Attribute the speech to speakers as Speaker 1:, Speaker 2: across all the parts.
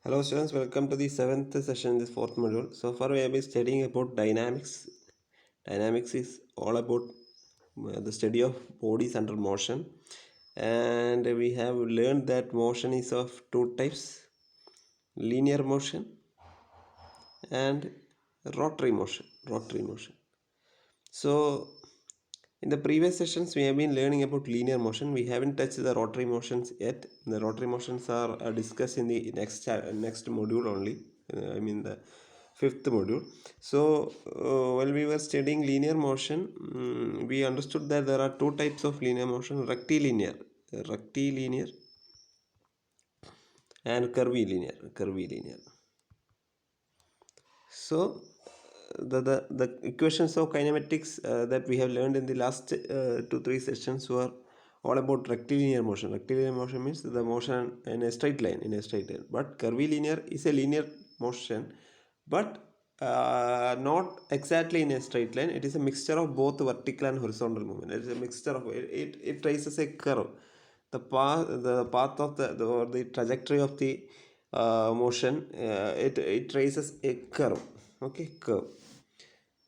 Speaker 1: Hello students, welcome to the 7th session in this 4th module. So far we have been studying about dynamics. Dynamics is all about the study of bodies under motion, and we have learned that motion is of two types: linear motion and rotary motion. So in the previous sessions we have been learning about linear motion. We haven't touched the rotary motions yet. The rotary motions are discussed in the next module only. I mean the 5th module. So while we were studying linear motion, we understood that there are two types of linear motion: rectilinear and curvilinear. So the equations of kinematics that we have learned in the last 2-3 sessions were all about rectilinear motion. Rectilinear motion means the motion in a straight line. But curvilinear is a linear motion, but not exactly in a straight line. It is a mixture of both vertical and horizontal movement. It is a mixture of it traces a curve. The path of the trajectory of the motion, it traces a curve. Okay, curve.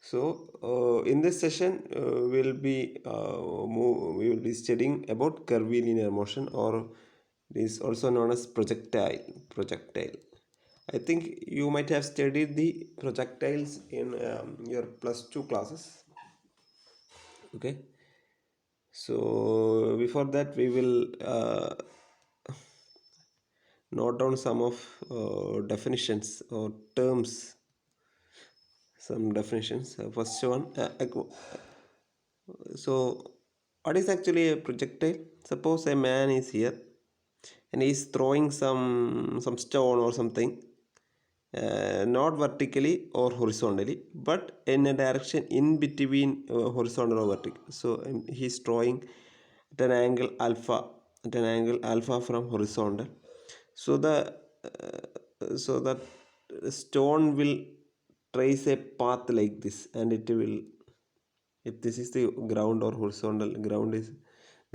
Speaker 1: So in this session we will be studying about curvilinear motion, or it is also known as projectile. I think you might have studied the projectiles in your +2 classes. Okay, so before that we will note down some of definitions or terms. Some definitions. First one, so what is actually a projectile? Suppose a man is here and he is throwing some stone or something, not vertically or horizontally, but in a direction in between horizontal or vertical. So he is throwing at an angle alpha from horizontal. So that stone will trace a path like this, and it will, if this is the ground or horizontal, ground is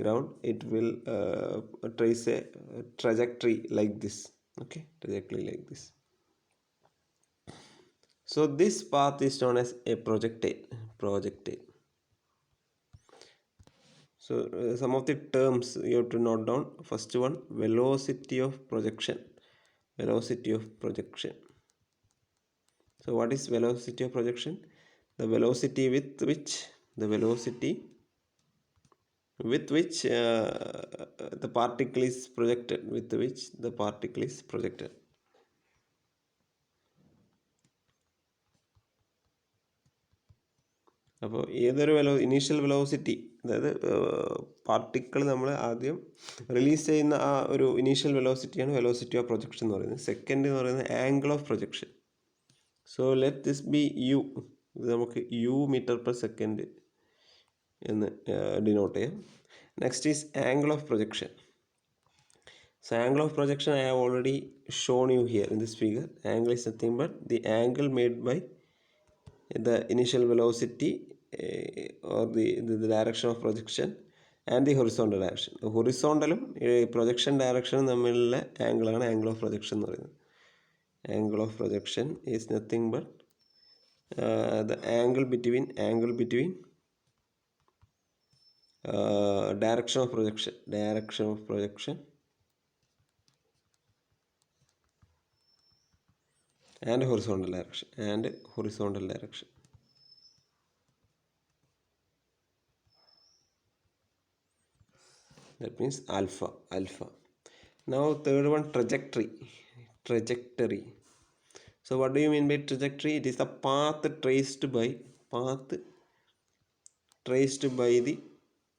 Speaker 1: ground, it will trace a trajectory like this. Okay, trajectory like this. So this path is known as a projectile. So some of the terms you have to note down. First one, velocity of projection. So what is velocity of projection? The velocity with which the particle is projected. അപ്പോൾ ഏതൊരു initial velocity, അതായത് particle നമ്മൾ ആദ്യം release ചെയ്യുന്ന ആ ഒരു initial വെലോസിറ്റിയാണ് velocity of projection എന്ന് പറയുന്നത്. സെക്കൻഡ് എന്ന് പറയുന്നത് angle of projection. So let this be u. ഇത് നമുക്ക് യു മീറ്റർ പെർ സെക്കൻഡ് എന്ന് ഡിനോട്ട് ചെയ്യാം. Next is angle of projection. So angle of projection I have already shown you here in this figure. Angle is nothing but the angle made by the initial velocity or the direction of projection and the horizontal direction. ഹൊറിസോണ്ടലും projection ഡയറക്ഷനും തമ്മിലുള്ള ആംഗിളാണ് angle of projection എന്ന് പറയുന്നത്. Angle of projection is nothing but the angle between direction of projection and horizontal direction. That means alpha. Now third one, trajectory. So what do you mean by trajectory? It is the path traced by the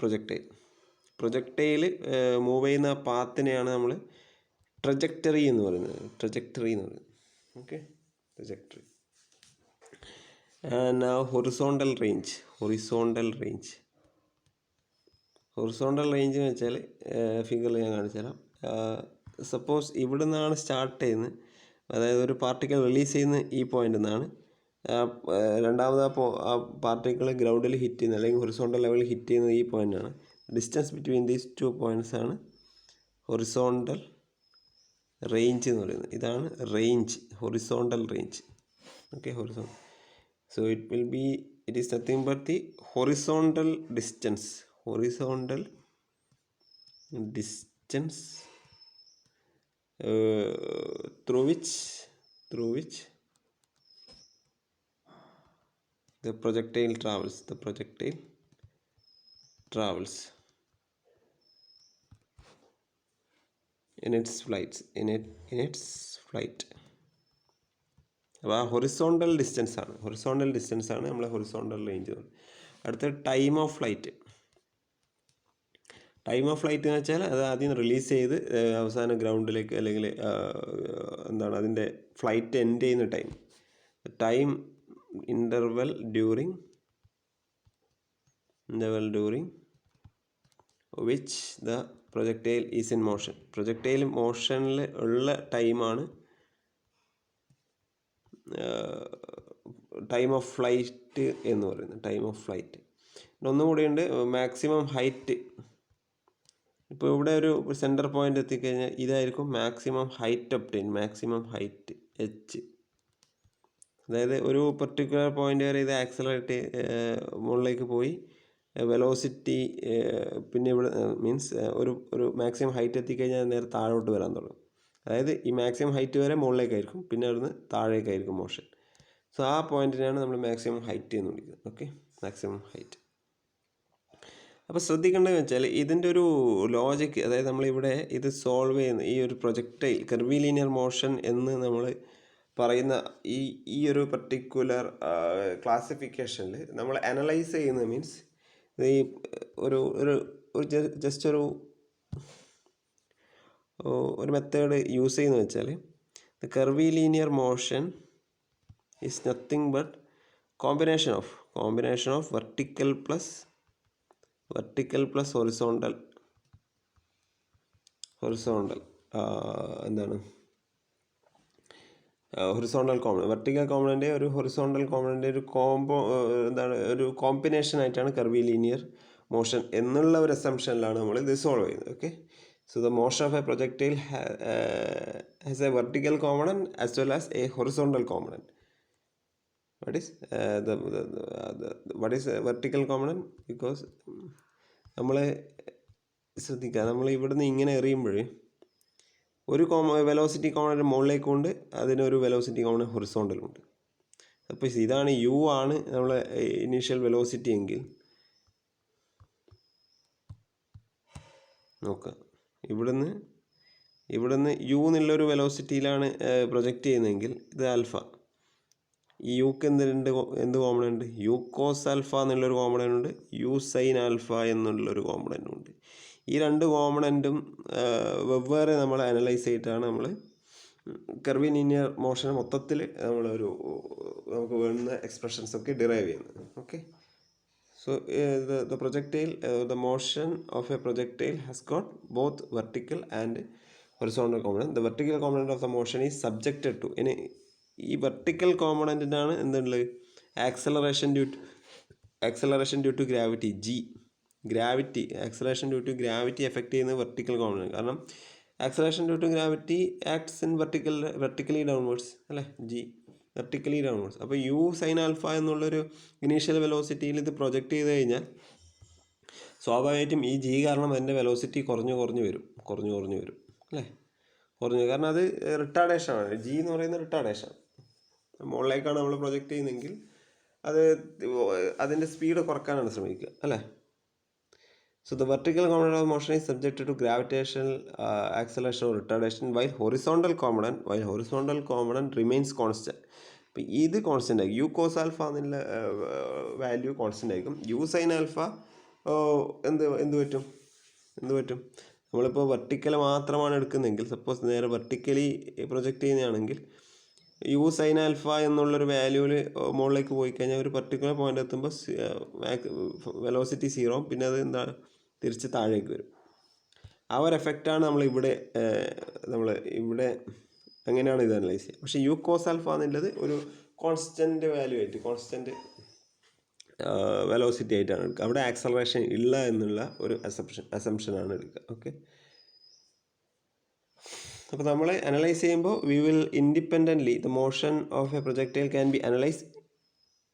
Speaker 1: projectile move ചെയ്യുന്ന പാത്തിനെയാണ് നമ്മൾ trajectory എന്ന് പറയുന്നത്. Okay, trajectory. And now horizontal range എന്ന് വെച്ചാൽ ഫിഗറിൽ ഞാൻ കാണിച്ചു തരാം. സപ്പോസ് ഇവിടെ നിന്നാണ് സ്റ്റാർട്ട് ചെയ്യുന്നത്, അതായത് ഒരു പാർട്ടിക്കിൾ റിലീസ് ചെയ്യുന്ന ഈ പോയിൻ്റിൽ നിന്നാണ്. രണ്ടാമത് ആ പാർട്ടിക്കിൾ ഗ്രൗണ്ടിൽ ഹിറ്റ് ചെയ്യുന്നത് അല്ലെങ്കിൽ ഹൊറിസോണ്ടൽ ലെവലിൽ ഹിറ്റ് ചെയ്യുന്നത് ഈ പോയിൻ്റാണ്. ഡിസ്റ്റൻസ് ബിറ്റ്വീൻ ദീസ് 2 പോയിൻറ്റ്സ് ആണ് ഹൊറിസോണ്ടൽ റേഞ്ച് എന്ന് പറയുന്നത്. ഇതാണ് range, horizontal range. Okay, horizontal. So it is nothing but the horizontal distance through which the projectile travels in its flight. അപ്പോൾ ആ ഹൊറിസോണ്ടൽ ഡിസ്റ്റൻസ് ആണ് നമ്മളെ ഹൊറിസോണ്ടൽ റേഞ്ച്. അടുത്ത time of flight എന്ന് വെച്ചാൽ അത് ആദ്യം റിലീസ് ചെയ്ത് അവസാനം ഗ്രൗണ്ടിലേക്ക് അല്ലെങ്കിൽ എന്താണ് അതിൻ്റെ ഫ്ലൈറ്റ് എൻഡ് ചെയ്യുന്ന time interval during which the projectile is in motion. Projectile മോഷനിൽ ഉള്ള ടൈമാണ് ടൈം ഓഫ് ഫ്ലൈറ്റ് എന്ന് പറയുന്നത്. Time of flight. ഒന്നും കൂടിയുണ്ട്, മാക്സിമം ഹൈറ്റ്. ഇപ്പോൾ ഇവിടെ ഒരു സെൻറ്റർ പോയിൻ്റ് എത്തിക്കഴിഞ്ഞാൽ ഇതായിരിക്കും മാക്സിമം ഹൈറ്റ് എച്ച്. അതായത് ഒരു പെർട്ടിക്കുലർ പോയിൻ്റ് വരെ ഇത് ആക്സലറേറ്റ് മുകളിലേക്ക് പോയി വെലോസിറ്റി പിന്നെ ഇവിടെ മീൻസ് ഒരു മാക്സിമം ഹൈറ്റ് എത്തിക്കഴിഞ്ഞാൽ നേരെ താഴോട്ട് വരാൻ തുടങ്ങും. അതായത് ഈ മാക്സിമം ഹൈറ്റ് വരെ മുകളിലേക്കായിരിക്കും, പിന്നെ അവിടുന്ന് താഴേക്കായിരിക്കും മോഷൻ. സോ ആ പോയിന്റിനാണ് നമ്മൾ മാക്സിമം ഹൈറ്റ് എന്ന് വിളിക്കുന്നത്. Okay, maximum height. അപ്പോൾ ശ്രദ്ധിക്കേണ്ടതെന്ന് വെച്ചാൽ ഇതിൻ്റെ ഒരു ലോജിക്ക്, അതായത് നമ്മളിവിടെ ഇത് സോൾവ് ചെയ്യുന്ന ഈ ഒരു പ്രൊജക്ടൈൽ കർവിലീനിയർ മോഷൻ എന്ന് നമ്മൾ പറയുന്ന ഈ ഒരു പർട്ടിക്കുലർ ക്ലാസിഫിക്കേഷനിൽ നമ്മൾ അനലൈസ് ചെയ്യുന്നത് മീൻസ് ഈ ജസ്റ്റ് ഒരു മെത്തേഡ് യൂസ് ചെയ്യുന്നത് വെച്ചാൽ the curvilinear motion is nothing but combination of vertical plus horizontal എന്താണ് ഹൊറിസോണ്ടൽ കോമ്പണൻറ്റ്. വെർട്ടിക്കൽ കോമ്പണൻറ്റ് ഒരു ഹൊറിസോണ്ടൽ കോമ്പണൻറ്റ് ഒരു ഒരു കോമ്പിനേഷൻ ആയിട്ടാണ് കർവിലീനിയർ മോഷൻ എന്നുള്ള ഒരു അസംഷനിലാണ് നമ്മൾ ഇത് സോൾവ് ചെയ്യുന്നത്. Okay, so the motion of A projectile has A vertical component as well as A horizontal component. what is a vertical component? Because നമ്മൾ ശ്രദ്ധിക്കുക, നമ്മൾ ഇവിടുന്ന് ഇങ്ങനെ എറിയുമ്പോൾ ഒരു വെലോസിറ്റി കോമ്പണൻറ്റ് മുകളിലേക്കുണ്ട്, അതിനൊരു വെലോസിറ്റി കോമ്പണൻറ്റ് ഹൊറിസോണ്ടലുണ്ട്. അപ്പോൾ ഇതാണ് യു ആണ് നമ്മളെ ഇനീഷ്യൽ വെലോസിറ്റി എങ്കിൽ നോക്കുക, ഇവിടുന്ന് യു എന്നുള്ളൊരു വെലോസിറ്റിയിലാണ് പ്രൊജക്റ്റ് ചെയ്യുന്നതെങ്കിൽ ഇത് ആൽഫ. ഈ യുക്ക് എന്ത് കോമ്പണൻ്റ്? യു കോസ് ആൽഫ എന്നുള്ളൊരു കോമ്പണൻ്റ് ഉണ്ട്, യു സൈൻ ആൽഫ എന്നുള്ളൊരു കോമ്പണൻ്റ് ഉണ്ട്. ഈ രണ്ട് കോമ്പണൻറ്റും വെവ്വേറെ നമ്മൾ അനലൈസ് ചെയ്തിട്ടാണ് നമ്മൾ കർവിലീനിയർ മോഷൻ മൊത്തത്തിൽ നമുക്ക് വേണ്ടുന്ന എക്സ്പ്രഷൻസൊക്കെ ഡിറൈവ് ചെയ്യുന്നത്. Okay, so the motion of a projectile has got both vertical and horizontal component. The vertical component of the motion is subjected to ഈ വെർട്ടിക്കൽ കോമ്പണൻറ്റിനാണ് എന്തുള്ളത്? Acceleration due to gravity, acceleration due to gravity effect ചെയ്യുന്നത് vertical component. കാരണം acceleration due to gravity acts in vertically downwards അല്ലേ, vertically downwards. അപ്പോൾ u sine alpha എന്നുള്ളൊരു initial വെലോസിറ്റിയിൽ ഇത് പ്രൊജക്റ്റ് ചെയ്ത് കഴിഞ്ഞാൽ സ്വാഭാവികമായിട്ടും ഈ ജി കാരണം അതിൻ്റെ വെലോസിറ്റി കുറഞ്ഞു വരും അല്ലേ, കാരണം അത് റിട്ടാർഡേഷനാണ്. ജി എന്ന് പറയുന്നത് റിട്ടാർഡേഷൻ. മുകളിലേക്കാണ് നമ്മൾ പ്രൊജക്റ്റ് ചെയ്യുന്നതെങ്കിൽ അതിൻ്റെ സ്പീഡ് കുറക്കാനാണ് ശ്രമിക്കുക അല്ലേ. So the vertical component of motion is subjected to gravitational acceleration or retardation, while horizontal component remains constant. അപ്പോൾ ഇത് കോൺസ്റ്റൻ്റ് ആയിരിക്കും. യു കോസ് ആൽഫ എന്നുള്ള വാല്യൂ കോൺസ്റ്റൻ്റ് ആയിരിക്കും. യു സൈൻ ആൽഫ എന്ത് പറ്റും? നമ്മളിപ്പോൾ വെർട്ടിക്കൽ മാത്രമാണ് എടുക്കുന്നതെങ്കിൽ, സപ്പോസ് നേരെ വെർട്ടിക്കലി പ്രൊജക്റ്റ് ചെയ്യുന്നതാണെങ്കിൽ യു സൈൻ ആൽഫ എന്നുള്ളൊരു വാല്യൂവിൽ മുകളിലേക്ക് പോയി കഴിഞ്ഞാൽ ഒരു പർട്ടിക്കുലർ പോയിന്റ് എത്തുമ്പോൾ വെലോസിറ്റി 0, പിന്നെ അത് തിരിച്ച് താഴേക്ക് വരും. ആ ഒരു എഫക്റ്റാണ് നമ്മളിവിടെ അങ്ങനെയാണ് ഇത് അനലൈസ് ചെയ്യുക. പക്ഷേ യു കോസ് ആൽഫ എന്നുള്ളത് ഒരു കോൺസ്റ്റൻറ്റ് വാല്യൂ ആയിട്ട്, കോൺസ്റ്റൻറ്റ് വെലോസിറ്റി ആയിട്ടാണ് എടുക്കുക. അവിടെ ആക്സലറേഷൻ ഇല്ല എന്നുള്ള ഒരു അസംഷനാണ് എടുക്കുക. ഓക്കെ. അപ്പോൾ നമ്മൾ അനലൈസ് ചെയ്യുമ്പോൾ we will independently the motion of A projectile can be analyse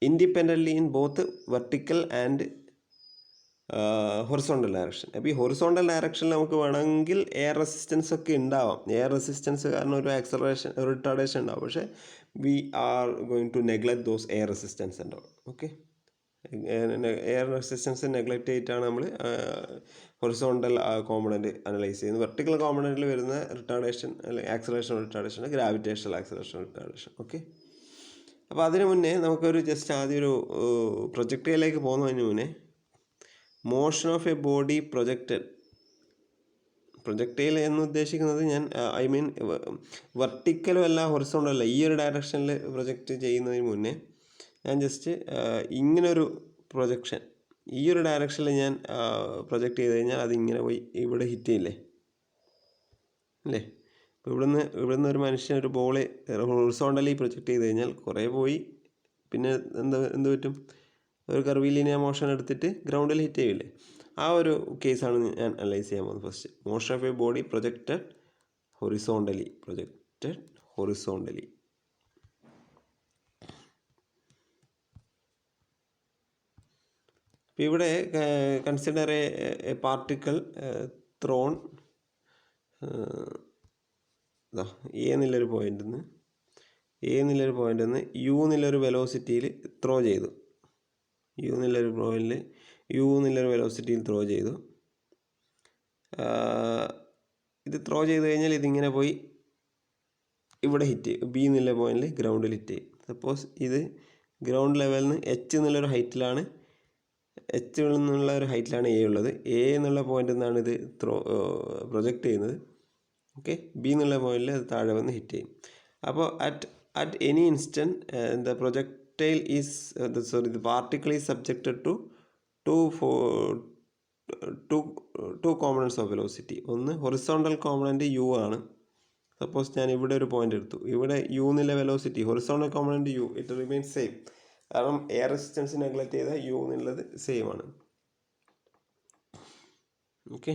Speaker 1: independently in both vertical and horizontal direction. അപ്പോൾ ഈ ഹൊറിസോണ്ടൽ ഡയറക്ഷനിൽ നമുക്ക് വേണമെങ്കിൽ എയർ റെസിസ്റ്റൻസ് ഒക്കെ ഉണ്ടാവാം. എയർ റെസിസ്റ്റൻസ് കാരണം ഒരു ആക്സലറേഷൻ, ഒരു റിട്ടാർഡേഷൻ ഉണ്ടാവും. പക്ഷേ we are going to neglect those air resistance ഉണ്ടാവും. ഓക്കെ, എയർ റെസിസ്റ്റൻസ് നെഗ്ലക്ട് ചെയ്തിട്ടാണ് നമ്മൾ ഹൊറിസോണ്ടൽ കോമ്പണൻറ്റ് അനലൈസ് ചെയ്യുന്നത്. വെർട്ടിക്കൽ കോമ്പണൻറ്റിൽ വരുന്ന റിട്ടാർഡേഷൻ അല്ലെങ്കിൽ acceleration retardation, gravitational acceleration retardation. Okay, അപ്പോൾ അതിന് മുന്നേ നമുക്കൊരു ജസ്റ്റ് ആദ്യം ഒരു പ്രൊജക്ടൈലിലേക്ക് പോകുന്നതിന് മുന്നേ motion of a body projectile എന്ന് ഉദ്ദേശിക്കുന്നത് ഞാൻ ഐ മീൻ വെർട്ടിക്കലും അല്ല ഹൊറിസോണ്ടലും അല്ല, ഈ ഒരു ഡയറക്ഷനിൽ പ്രൊജക്റ്റ് ചെയ്യുന്നതിന് മുന്നേ ഞാൻ ജസ്റ്റ് ഇങ്ങനൊരു പ്രൊജക്ഷൻ ഈ ഒരു ഡയറക്ഷനിൽ ഞാൻ പ്രൊജക്റ്റ് ചെയ്ത് കഴിഞ്ഞാൽ അതിങ്ങനെ പോയി ഇവിടെ ഹിറ്റ് ചെയ്യില്ലേ അല്ലേ. ഇപ്പോൾ ഇവിടുന്ന് ഒരു മനുഷ്യൻ ഒരു ബോൾ ഹൊറിസോണ്ടലി പ്രൊജക്റ്റ് ചെയ്ത് കഴിഞ്ഞാൽ കുറേ പോയി പിന്നെ എന്ത് പറ്റും, ഒരു കർവിലീനിയർ മോഷൻ എടുത്തിട്ട് ഗ്രൗണ്ടിൽ ഹിറ്റ് ചെയ്യില്ലേ. ആ ഒരു കേസാണ് ഞാൻ അനലൈസ് ചെയ്യാൻ പോകുന്നത്. First, motion of a body projected horizontally. ഇപ്പോൾ ഇവിടെ consider a particle thrown A എന്നുള്ളൊരു പോയിന്റിൽ നിന്ന് യു എന്നുള്ളൊരു വെലോസിറ്റിയിൽ ത്രോ ചെയ്തു. യു എന്നുള്ളൊരു വെലോസിറ്റിയിൽ ത്രോ ചെയ്തു. ഇത് ത്രോ ചെയ്ത് കഴിഞ്ഞാൽ ഇതിങ്ങനെ പോയി ഇവിടെ ഹിറ്റ് ചെയ്യും. ബി എന്നുള്ള പോയിന്റിൽ ഗ്രൗണ്ടിൽ ഹിറ്റ് ചെയ്യും. സപ്പോസ് ഇത് ഗ്രൗണ്ട് ലെവലിൽ നിന്ന് എച്ച് എന്നുള്ള ഹൈറ്റിലാണ് എ ഉള്ളത്. എ എന്നുള്ള പോയിന്റിൽ നിന്നാണ് ഇത് പ്രൊജക്റ്റ് ചെയ്യുന്നത്. ഓക്കെ, ബി എന്നുള്ള പോയിന്റിൽ അത് താഴെ വന്ന് ഹിറ്റ് ചെയ്യും. അപ്പോൾ at any instant the projectile is the particle is subjected to two components of velocity. ഒന്ന് ഹൊറിസോണ്ടൽ കോമ്പണൻറ്റ് യു ആണ്. സപ്പോസ് ഞാൻ ഇവിടെ ഒരു പോയിന്റ് എടുത്തു, ഇവിടെ യു എന്നുള്ള velocity, horizontal component u, it remains same. കാരണം എയർ റെസിസ്റ്റൻസ് നെഗ്ലക്ട് ചെയ്താൽ യു എന്നുള്ളത് സെയിം ആണ്. ഓക്കെ,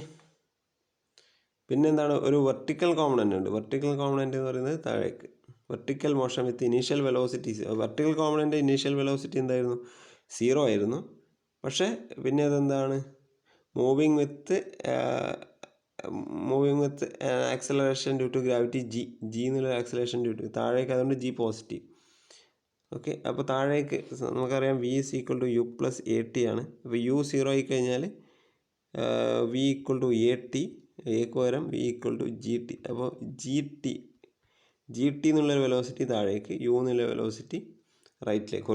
Speaker 1: പിന്നെന്താണ്, ഒരു വെർട്ടിക്കൽ കോമ്പണൻ്റ് ഉണ്ട്. വെർട്ടിക്കൽ കോമ്പണൻ്റ് എന്ന് പറയുന്നത് താഴേക്ക്, vertical motion with initial velocity. Vertical component initial velocity എന്തായിരുന്നു, 0 ആയിരുന്നു. പക്ഷേ പിന്നെ അതെന്താണ്, moving with acceleration due to gravity g എന്നുള്ള ആക്സലറേഷൻ ഡ്യൂ ടു താഴേക്ക്, അതുകൊണ്ട് ജി പോസിറ്റീവ്. ഓക്കെ, അപ്പോൾ താഴേക്ക് നമുക്കറിയാം v is equal to u plus a t ആണ്. അപ്പോൾ യു 0 ആയി കഴിഞ്ഞാൽ v equal to a t, എക്ക് പകരം v equal to g t. അപ്പോൾ ജി ടി എന്നുള്ളൊരു വെലോസിറ്റി താഴേക്ക്, യു എന്നുള്ള വെലോസിറ്റി റൈറ്റിലേക്ക്,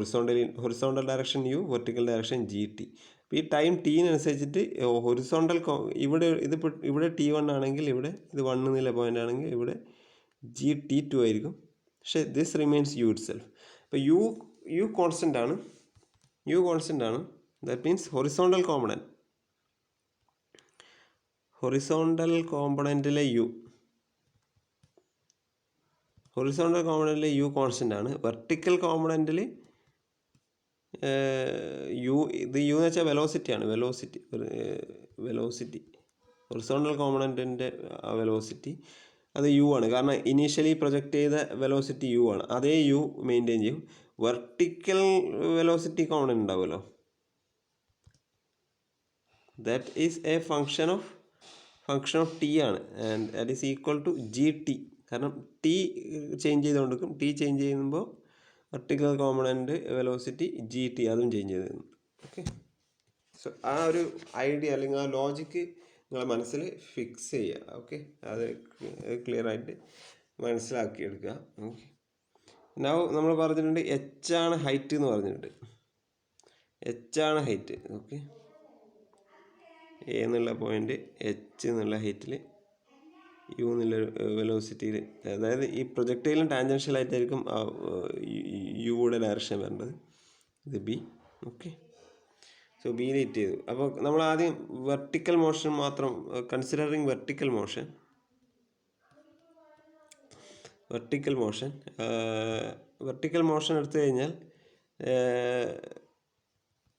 Speaker 1: horizontal direction u, vertical direction g t. അപ്പോൾ ഈ ടൈം ടീനനുസരിച്ചിട്ട് ഹൊറിസോണ്ടൽ ഇവിടെ T1 ആണെങ്കിൽ ഇവിടെ ഇത് 1 എന്നുള്ള പോയിന്റ് ആണെങ്കിൽ ഇവിടെ T2 ആയിരിക്കും. പക്ഷേ this remains u itself. അപ്പോൾ യു കോൺസ്റ്റൻ്റ് ആണ്. ദാറ്റ് മീൻസ് ഹൊറിസോണ്ടൽ കോമ്പണൻറ്റിലെ യു കോൺസ്റ്റൻ്റ് ആണ്. വെർട്ടിക്കൽ കോമ്പണൻറ്റിൽ യു എന്ന് വെച്ചാൽ വെലോസിറ്റിയാണ്. വെലോസിറ്റി ഹൊറിസോണ്ടൽ കോമ്പണൻറ്റിൻ്റെ വെലോസിറ്റി അത് യു ആണ്. കാരണം ഇനീഷ്യലി പ്രൊജക്റ്റ് ചെയ്ത വെലോസിറ്റി യു ആണ്. അതേ യു മെയിൻറ്റെയിൻ ചെയ്യും. വെർട്ടിക്കൽ വെലോസിറ്റി കോമ്പണൻറ്റ് ഉണ്ടാവുമല്ലോ, that is a function of t ആണ്. And that is equal to g t. കാരണം ടി ചേഞ്ച് ചെയ്തുകൊണ്ടിരിക്കും. ടി ചേഞ്ച് ചെയ്യുമ്പോൾ vertical component velocity G T അതും ചേഞ്ച് ചെയ്ത്. ഓക്കെ, സോ ആ ഒരു ഐഡിയ അല്ലെങ്കിൽ ആ ലോജിക്ക് നിങ്ങളെ മനസ്സിൽ ഫിക്സ് ചെയ്യുക. ഓക്കെ, അത് ക്ലിയർ ആയിട്ട് മനസ്സിലാക്കിയെടുക്കുക. ഓക്കെ, നൗ നമ്മൾ പറഞ്ഞിട്ടുണ്ട് എച്ച് ആണ് ഹൈറ്റ് എന്ന് പറഞ്ഞിട്ടുണ്ട്. ഓക്കെ, എ എന്നുള്ള പോയിന്റ് എച്ച് എന്നുള്ള ഹൈറ്റിൽ യു എന്നുള്ള വെലോസിറ്റിയിൽ, അതായത് ഈ പ്രൊജക്ടൈലും ടാൻജൻഷ്യൽ ആയിട്ടായിരിക്കും യുടെ ഡയറക്ഷൻ വരേണ്ടത്. ഇത് ബി. ഓക്കെ, സോ ബിയിൽ ഹിറ്റ് ചെയ്തു. അപ്പോൾ നമ്മൾ ആദ്യം വെർട്ടിക്കൽ മോഷൻ മാത്രം കൺസിഡറിങ് വെർട്ടിക്കൽ മോഷൻ എടുത്തു കഴിഞ്ഞാൽ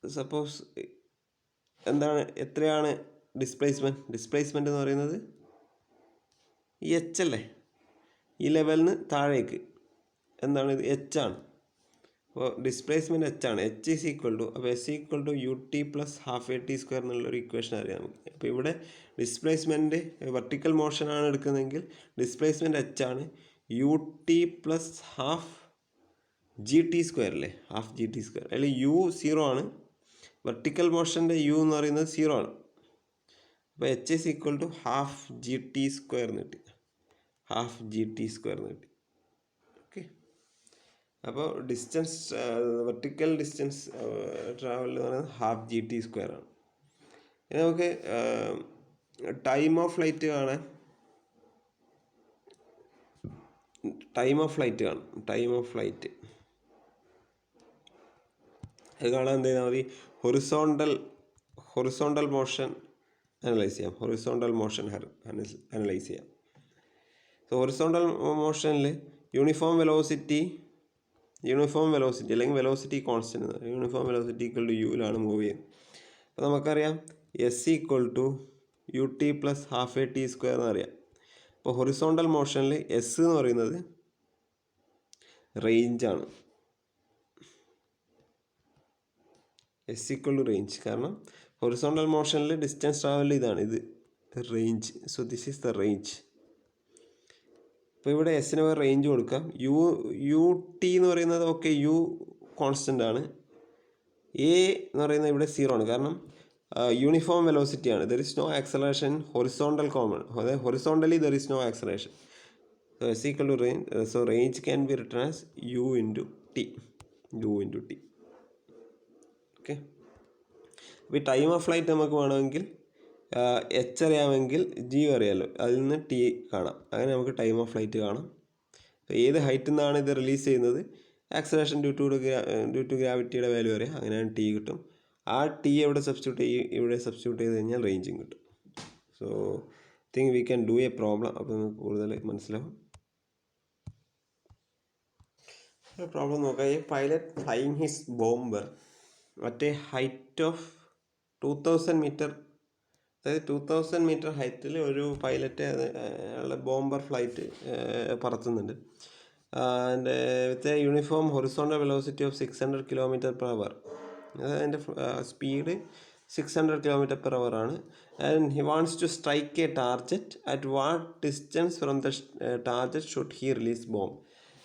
Speaker 1: സപ്പോസ് എത്രയാണ് ഡിസ്പ്ലേസ്മെൻറ്റ് എന്ന് പറയുന്നത്, ഈ എച്ച് അല്ലേ, ഈ ലെവലിന് താഴേക്ക് എന്താണ് ഇത് എച്ച് ആണ്. അപ്പോൾ ഡിസ്പ്ലേസ്മെൻറ്റ് എച്ച് ആണ്. എച്ച് ഈസ് ഈക്വൽ ടു, അപ്പോൾ s equal to u t plus half a t square എന്നുള്ളൊരു ഇക്വേഷൻ അറിയാം നമുക്ക്. അപ്പോൾ ഇവിടെ ഡിസ്പ്ലേസ്മെൻറ്റ് വെർട്ടിക്കൽ മോഷനാണ് എടുക്കുന്നതെങ്കിൽ ഡിസ്പ്ലേസ്മെൻറ്റ് എച്ച് ആണ്. U t plus half g t square അല്ലേ, ഹാഫ് ജി ടി സ്ക്വയർ. അതിൽ യു 0 ആണ്, വെർട്ടിക്കൽ മോഷൻ്റെ യു എന്ന് പറയുന്നത് 0 ആണ്. അപ്പോൾ h is equal to half g t square എന്ന് കിട്ടി, ഹാഫ് ജി ടി സ്ക്വയർ എന്ന് കിട്ടി. ഓക്കെ, അപ്പോൾ ഡിസ്റ്റൻസ് വെർട്ടിക്കൽ ഡിസ്റ്റൻസ് ട്രാവൽ എന്ന് പറയുന്നത് ഹാഫ് ജി ടി സ്ക്വയർ ആണ്. ഇനി നമുക്ക് ടൈം ഓഫ് ഫ്ലൈറ്റ് കാണാൻ, ടൈം ഓഫ് ഫ്ലൈറ്റ് കാണും. ടൈം ഓഫ് ഫ്ലൈറ്റ് അത് കാണാൻ എന്ത് ചെയ്താൽ മതി, ഹൊറിസോണ്ടൽ മോഷൻ അനലൈസ് ചെയ്യാം. ഹൊറിസോണ്ടൽ മോഷൻ അനലൈസ് ചെയ്യാം. സോ ഹൊറിസോണ്ടൽ മോഷനിൽ യൂണിഫോം വെലോസിറ്റി അല്ലെങ്കിൽ velocity constant, uniform velocity equal to യുവിലാണ് മൂവ് ചെയ്യുന്നത്. അപ്പോൾ നമുക്കറിയാം s equal to u t plus half a t square എന്നറിയാം. അപ്പോൾ ഹൊറിസോണ്ടൽ മോഷനിൽ എസ് എന്ന് പറയുന്നത് റേഞ്ചാണ്. എസ് ഈക്വൽ ടു റേഞ്ച്, കാരണം ഹൊറിസോണ്ടൽ മോഷനിൽ ഡിസ്റ്റൻസ് ട്രാവൽ ഇതാണ്, ഇത് range. So this is the range. അപ്പോൾ ഇവിടെ എസിന് റേഞ്ച് കൊടുക്കാം. യു ടി എന്ന് പറയുന്നത് ഓക്കെ, യു കോൺസ്റ്റൻ്റ് ആണ്. എ എന്ന് പറയുന്നത് ഇവിടെ 0 ആണ്, കാരണം യൂണിഫോം വെലോസിറ്റി ആണ്. There is no acceleration horizontal common, അതായത് horizontally there is no acceleration. So s equal to range. So range can be written as u into t. Okay, അപ്പോൾ ഈ ടൈം ഓഫ് ഫ്ലൈറ്റ് നമുക്ക് വേണമെങ്കിൽ H അറിയാമെങ്കിൽ G അറിയാമല്ലോ, അതിൽ നിന്ന് T കാണാം. അങ്ങനെ നമുക്ക് ടൈം ഓഫ് ഫ്ലൈറ്റ് കാണാം. ഏത് ഹൈറ്റിൽ നിന്നാണ് ഇത് റിലീസ് ചെയ്യുന്നത്, ആക്സലേഷൻ ഡ്യൂ ടു ഗ്രാവിറ്റിയുടെ വാല്യൂ അറിയാം, അങ്ങനെയാണ് ടി കിട്ടും. ആ ടി ഇവിടെ സബ്സ്റ്റിറ്റ്യൂട്ട് ചെയ്ത് കഴിഞ്ഞാൽ റേഞ്ചും കിട്ടും. So think we can do a problem. അപ്പോൾ നമുക്ക് കൂടുതൽ മനസ്സിലാവും. പ്രോബ്ലം നോക്കാം. A pilot flying his bomber at a height of 2000 metre, അതായത് 2000 മീറ്റർ ഹൈറ്റിൽ ഒരു പൈലറ്റ് അയാളുടെ ബോംബർ ഫ്ലൈറ്റ് പറത്തുന്നുണ്ട്. And with a uniform horizontal velocity of 600 km/h. അതായത് അതിൻ്റെ സ്പീഡ് 600 km/h ആണ്. And he wants to strike a target. At what distance from the target should he release bomb.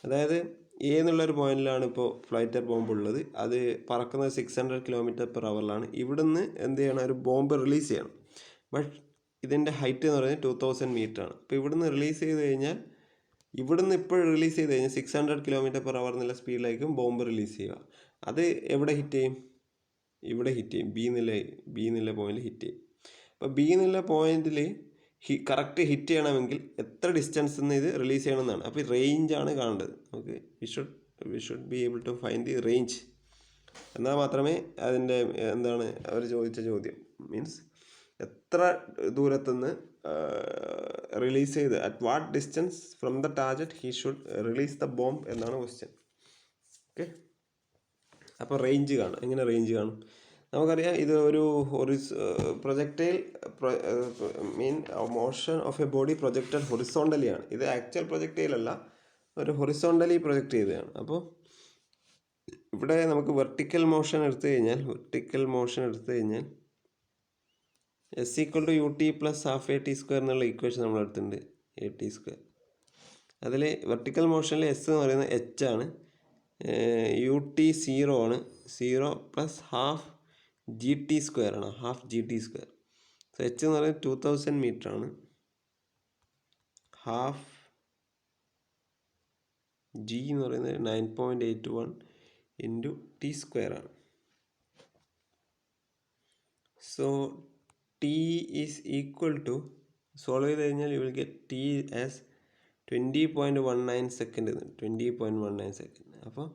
Speaker 1: അതായത് A എന്നുള്ളൊരു പോയിന്റിലാണ് ഇപ്പോൾ ഫ്ലൈറ്റർ bomb ഉള്ളത്. അത് പറക്കുന്നത് 600 km/h. ഇവിടുന്ന് എന്ത് ചെയ്യണം, ഒരു ബോംബ് റിലീസ് ചെയ്യണം. ബട്ട് ഇതിൻ്റെ ഹൈറ്റ് എന്ന് പറയുന്നത് 2000 മീറ്റർ ആണ്. അപ്പോൾ ഇവിടുന്ന് റിലീസ് ചെയ്ത് കഴിഞ്ഞാൽ, ഇവിടുന്ന് ഇപ്പോൾ റിലീസ് ചെയ്ത് കഴിഞ്ഞാൽ 600 km/h എന്നുള്ള സ്പീഡിലായിരിക്കും ബോംബ് റിലീസ് ചെയ്യുക. അത് എവിടെ ഹിറ്റ് ചെയ്യും, ഇവിടെ ഹിറ്റ് ചെയ്യും. ബി എന്നുള്ള പോയിന്റിൽ ഹിറ്റ് ചെയ്യും. അപ്പോൾ ബി എന്നുള്ള പോയിന്റിൽ കറക്റ്റ് ഹിറ്റ് ചെയ്യണമെങ്കിൽ എത്ര ഡിസ്റ്റൻസ് നിന്ന് ഇത് റിലീസ് ചെയ്യണമെന്നാണ്. അപ്പോൾ റേഞ്ചാണ് കാണേണ്ടത്. നമുക്ക് we should be able to find the range. എന്നാൽ മാത്രമേ അതിൻ്റെ എന്താണ് അവർ ചോദിച്ച ചോദ്യം, മീൻസ് എത്ര ദൂരത്തുനിന്ന് റിലീസ് ചെയ്ത്, at what distance from the target he should release the bomb എന്നാണ് ക്വസ്റ്റ്യൻ. ഓക്കെ, അപ്പോൾ റേഞ്ച് കാണും. എങ്ങനെ റേഞ്ച് കാണും? നമുക്കറിയാം ഇത് ഒരു projectile mean motion of a body projected horizontally ആണ്. ഇത് ആക്ച്വൽ പ്രൊജക്ടൈൽ അല്ല, ഒരു ഹൊറിസോണ്ടലി പ്രൊജക്റ്റ് ചെയ്തതാണ്. അപ്പോൾ ഇവിടെ നമുക്ക് വെർട്ടിക്കൽ മോഷൻ എടുത്തു കഴിഞ്ഞാൽ s equal to u t plus half a t square എന്നുള്ള ഇക്വേഷൻ നമ്മൾ എടുത്തിട്ടുണ്ട്, എ ടി സ്ക്വയർ. അതിൽ വെർട്ടിക്കൽ മോഷനിൽ എസ് എന്ന് പറയുന്നത് എച്ച് ആണ്, യു ടി 0 ആണ്, 0 plus half g t square ആണ്, half g t square. So h എന്ന് പറയുന്നത് 2000 മീറ്റർ ആണ്, ഹാഫ് ജി എന്ന് പറയുന്നത് 9.81 ഇൻറ്റു ടി സ്ക്വയർ ആണ്. So t is equal to, solve ചെയ്ത് കഴിഞ്ഞാൽ you will get t as 20.19 second. 20.19 second. അപ്പോൾ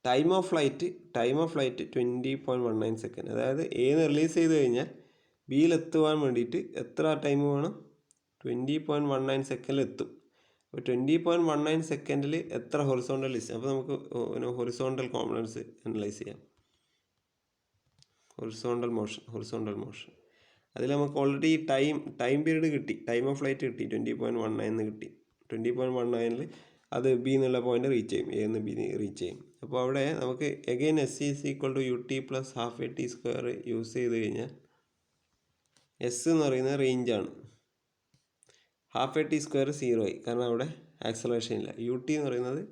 Speaker 1: ടൈം ഓഫ് ഫ്ലൈറ്റ് 20.19 സെക്കൻഡ്. അതായത് എന്ന് റിലീസ് ചെയ്ത് കഴിഞ്ഞാൽ ബിയിലെത്തുവാൻ വേണ്ടിയിട്ട് എത്ര ടൈം വേണം? 20.19 സെക്കൻഡിൽ എത്തും. അപ്പോൾ 20.19 സെക്കൻഡിൽ എത്ര ഹൊറിസോണ്ടൽ ഡിസ്റ്റൻസ്? അപ്പോൾ നമുക്ക് ഹൊറിസോണ്ടൽ കോമ്പണൻസ് അനലൈസ് ചെയ്യാം. ഹൊറിസോണ്ടൽ മോഷൻ അതിൽ നമുക്ക് ഓൾറെഡി ടൈം പീരീഡ് കിട്ടി, ടൈം ഓഫ് ഫ്ലൈറ്റ് കിട്ടി, 20.19 കിട്ടി. 20.19 അത് ബി എന്നുള്ള പോയിന്റ് റീച്ച് ചെയ്യും, എ എന്ന് ബി റീച്ച് ചെയ്യും. അപ്പോൾ അവിടെ നമുക്ക് again s c is equal to u t plus half a t square use ചെയ്ത് കഴിഞ്ഞാൽ എസ് എന്ന് പറയുന്നത് റേഞ്ചാണ്, ഹാഫ് എ ടി സ്ക്വയർ 0 ആയി, കാരണം അവിടെ ആക്സലറേഷൻ ഇല്ല. യു ടി എന്ന് പറയുന്നത്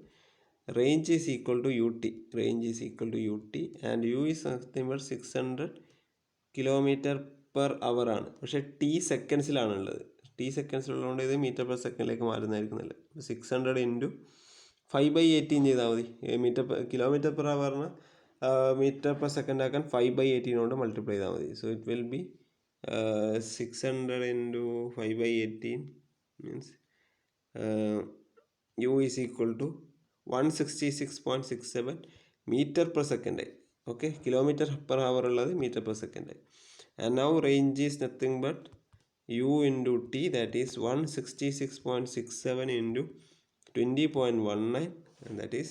Speaker 1: range is equal to u t, range is equal to u t and u is nothing but 600 kilometre per hour ആണ്. പക്ഷേ ടി സെക്കൻഡ്സിലാണുള്ളത്, ടി സെക്കൻഡ്സിലുള്ളതുകൊണ്ട് ഇത് മീറ്റർ പെർ സെക്കൻഡിലേക്ക് മാറുന്നതായിരിക്കും നല്ലത്. 600 ഇൻറ്റു 5/18 ചെയ്താൽ മതി. കിലോമീറ്റർ പെർ അവറിന് മീറ്റർ പെർ സെക്കൻഡ് ആക്കാൻ 5/18 കൊണ്ട് മൾട്ടിപ്ലൈ ചെയ്താൽ മതി. So it will be 600 into 5/18 means u is equal to 166.67 metre per second. Okay, kilometre per hour ഉള്ളത് metre per second. And now range is nothing but u into t, that is 166.67 into 20.19 and that is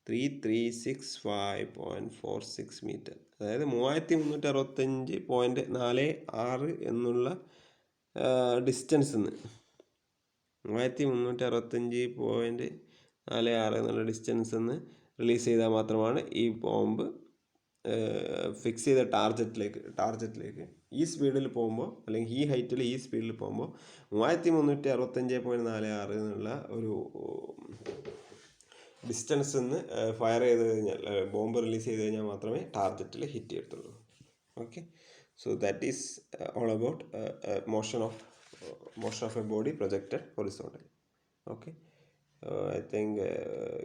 Speaker 1: 3365.46 metre. അതായത് 3365.46 എന്നുള്ള ഡിസ്റ്റൻസിൽ നിന്ന് 3365.46 എന്നുള്ള ഡിസ്റ്റൻസിൽ നിന്ന് release ചെയ്താൽ മാത്രമാണ് ഈ bomb fix ചെയ്ത ടാർജറ്റിലേക്ക് ഈ സ്പീഡിൽ പോകുമ്പോൾ, അല്ലെങ്കിൽ ഈ ഹൈറ്റിൽ ഈ സ്പീഡിൽ പോകുമ്പോൾ 3365.46 എന്നുള്ള ഒരു ഡിസ്റ്റൻസിൽ നിന്ന് ഫയർ ചെയ്ത് കഴിഞ്ഞാൽ, ബോംബ് റിലീസ് ചെയ്ത് കഴിഞ്ഞാൽ മാത്രമേ ടാർജറ്റിൽ ഹിറ്റ് ചെയ്യത്തുള്ളൂ. Okay, so that is all about motion of a body projected horizontally. Okay, I think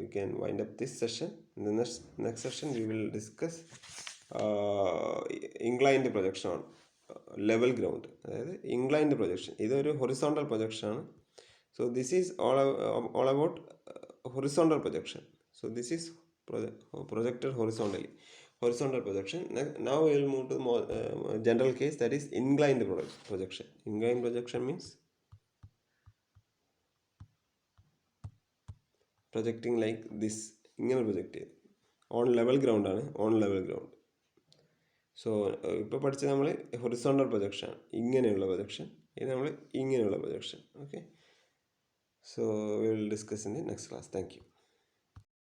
Speaker 1: we can wind up this session. In the next session we will discuss inclined projection on level ground. അതായത് inclined projection, ഇതൊരു horizontal projection ആണ്. So this is all about horizontal projection. So this is projected horizontally, horizontal projection. Now we will move to more general case, that is inclined projection. Inclined projection means projecting like this, ഇങ്ങനെ project ചെയ്ത് on level ground ആണ്, on level ground. So ഇപ്പോൾ പഠിച്ചത് നമ്മൾ horizontal projection, ഇങ്ങനെയുള്ള projection, ഇത് നമ്മൾ ഇങ്ങനെയുള്ള projection. Okay, so we will discuss in the next class. Thank you.